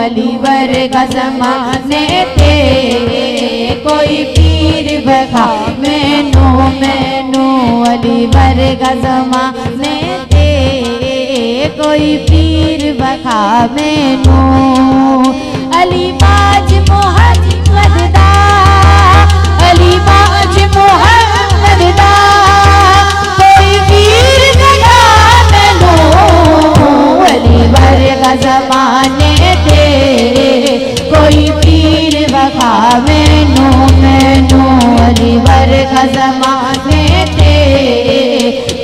अली वर्गा ज़माने थे कोई पीर बखा मैनू अली वर्गा ज़माने थे कोई पीर बखा मैनू अली बाज मोहम्मद दा अली बाज मोहम्मद दा कोई पीर बखा मैनू अली वर्गा ज़माने कोई पीर बखा मैनू अली वर्गा ज़माने थे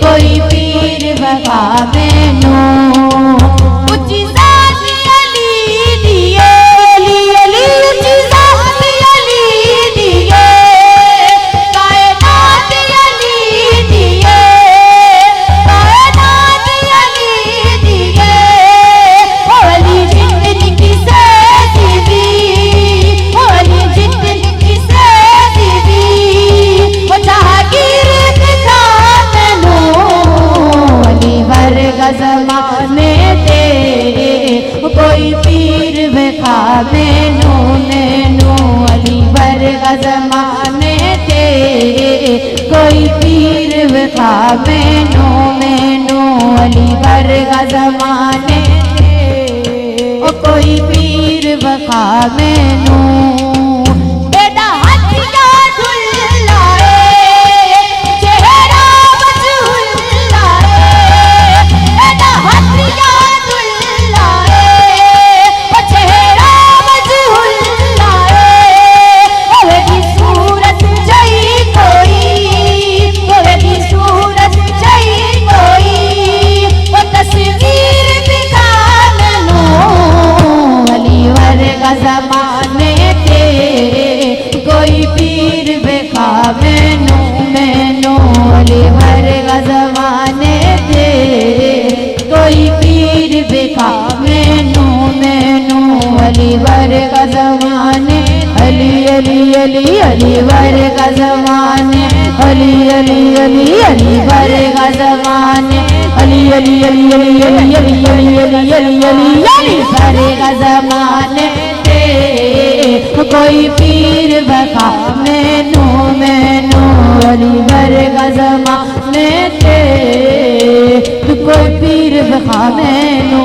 कोई पीर बखा मैनू उच्ची ज़ात अली दिए अली उच्ची ज़ात अली दिए कायनात अली दिए कायनात अली दिए अली जिंदगी की ज़माने थे कोई पीर बखा मैनू अली वर्गा ज़माने थे कोई पीर बखा मैनू अली वर्गा ज़माने थे कोई पीर बखा मैनू ज़माने थे कोई पीर बखा मैनू अली वर्गा ज़माने थे कोई पीर बखा मैनू अली वर्गा ज़माने अली अली अली अली वर्गा ज़माने अली अली अली अली वर्गा ज़माने अली अली अली अली अली अली अली अली अली अली अली वर्गा ज़माने कोई पीर बखा मैनू अली वर्गा ज़माने थे कोई पीर बखा मैनू